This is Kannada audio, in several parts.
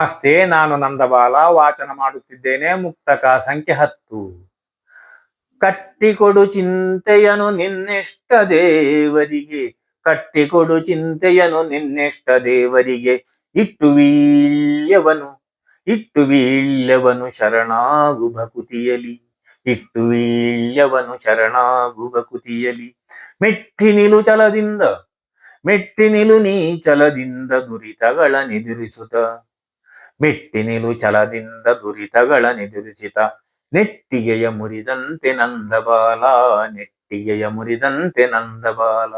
ನಮಸ್ತೆ, ನಾನು ನಂದಬಾಲ ವಾಚನ ಮಾಡುತ್ತಿದ್ದೇನೆ. ಮುಕ್ತಕ ಸಂಖ್ಯೆ 10. ಕಟ್ಟಿಕೊಡು ಚಿಂತೆಯನು ನಿನ್ನೆಷ್ಟ ದೇವರಿಗೆ, ಕಟ್ಟಿಕೊಡು ಚಿಂತೆಯನು ನಿನ್ನೆಷ್ಟ ದೇವರಿಗೆ, ಇಟ್ಟು ವೀಳ್ಯವನು ಶರಣಾಗು ಭಕುತಿಯಲಿ, ಇಟ್ಟು ವೀಳ್ಯವನು ಶರಣಾಗು ಭಕುತಿಯಲಿ. ಮೆಟ್ಟಿನಿಲು ನೀ ಛಲದಿಂದ ದುರಿತಗಳನ್ನೆದುರಿಸುತ್ತ, ಮೆಟ್ಟಿನಿಲು ಛಲದಿಂದ ದುರಿತಗಳನ್ನೆದುರಿಸಿತ, ನೆಟ್ಟಿಗೆಯ ಮುರಿದಂತೆ ನಂದಬಾಲ, ನೆಟ್ಟಿಗೆಯ ಮುರಿದಂತೆ ನಂದಬಾಲ.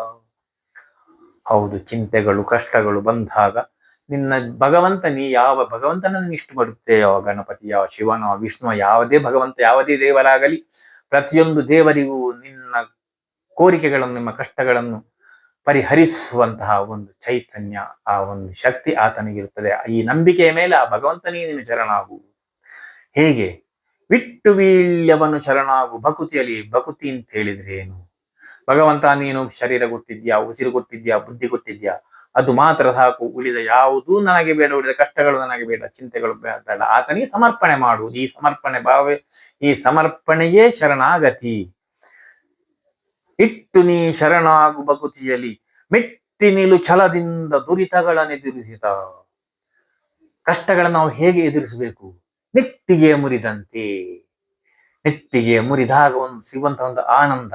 ಹೌದು, ಚಿಂತೆಗಳು ಕಷ್ಟಗಳು ಬಂದಾಗ ನಿನ್ನ ಭಗವಂತ, ನೀ ಯಾವ ಭಗವಂತನನ್ನು ಇಷ್ಟಪಡುತ್ತೇಯೋ, ಗಣಪತಿಯ ಶಿವನೋ ವಿಷ್ಣುವ ಯಾವುದೇ ಭಗವಂತ, ಯಾವುದೇ ದೇವರಾಗಲಿ, ಪ್ರತಿಯೊಂದು ದೇವರಿಗೂ ನಿನ್ನ ಕೋರಿಕೆಗಳನ್ನು, ನಿಮ್ಮ ಕಷ್ಟಗಳನ್ನು ಪರಿಹರಿಸುವಂತಹ ಒಂದು ಚೈತನ್ಯ, ಆ ಒಂದು ಶಕ್ತಿ ಆತನಿಗಿರುತ್ತದೆ. ಈ ನಂಬಿಕೆಯ ಮೇಲೆ ಆ ಭಗವಂತನೇ ನೀನು ಶರಣಾಗು. ಹೇಗೆ? ಬಿಟ್ಟು ವೀಳ್ಯವನು ಶರಣಾಗು ಭಕುತಿಯಲ್ಲಿ. ಭಕುತಿ ಅಂತ ಹೇಳಿದ್ರೆ ಏನು? ಭಗವಂತ, ನೀನು ಶರೀರ ಕೊಟ್ಟಿದ್ಯಾ, ಉಸಿರು ಕೊಟ್ಟಿದ್ಯಾ, ಬುದ್ಧಿ ಕೊಟ್ಟಿದ್ಯಾ, ಅದು ಮಾತ್ರ ಸಾಕು. ಉಳಿದ ಯಾವುದೂ ನನಗೆ ಬೇಡ, ಉಳಿದ ಕಷ್ಟಗಳು ನನಗೆ ಬೇಡ, ಚಿಂತೆಗಳು ಬೇಡ. ಆತನಿಗೆ ಸಮರ್ಪಣೆ ಮಾಡುವುದು. ಈ ಸಮರ್ಪಣೆ ಭಾವ, ಈ ಸಮರ್ಪಣೆಯೇ ಶರಣಾಗತಿ. ಇಟ್ಟು ನೀ ಶರಣಾಗು ಭಕುತಿಯಲಿ, ಮೆಟ್ಟಿ ನಿಲು ಛಲದಿಂದ ದುರಿತಗಳನ್ನೆದುರಿಸಿದ. ಕಷ್ಟಗಳನ್ನು ನಾವು ಹೇಗೆ ಎದುರಿಸಬೇಕು? ನೆಟ್ಟಿಗೆ ಮುರಿದಂತೆ. ನೆಟ್ಟಿಗೆ ಮುರಿದಾಗ ಸಿಗುವಂತಹ ಒಂದು ಆನಂದ,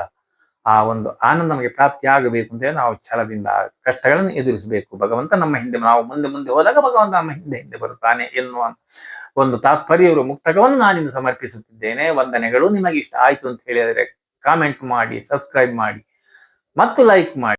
ಆ ಒಂದು ಆನಂದ ನಮಗೆ ಪ್ರಾಪ್ತಿ ಆಗಬೇಕು ಅಂತ ನಾವು ಛಲದಿಂದ ಕಷ್ಟಗಳನ್ನು ಎದುರಿಸಬೇಕು. ಭಗವಂತ ನಮ್ಮ ಹಿಂದೆ, ನಾವು ಮುಂದೆ ಮುಂದೆ ಹೋದಾಗ ಭಗವಂತ ನಮ್ಮ ಹಿಂದೆ ಬರುತ್ತಾನೆ ಎನ್ನುವ ಒಂದು ತಾತ್ಪರ್ಯವರು ಮುಕ್ತಕವನ್ನು ನಾನಿಂದು ಸಮರ್ಪಿಸುತ್ತಿದ್ದೇನೆ. ವಂದನೆಗಳು. ನಿಮಗೆ ಇಷ್ಟ ಆಯ್ತು ಅಂತ ಹೇಳಿದರೆ ಕಾಮೆಂಟ್ ಮಾಡಿ, ಸಬ್ಸ್ಕ್ರೈಬ್ ಮಾಡಿ ಮತ್ತು ಲೈಕ್ ಮಾಡಿ.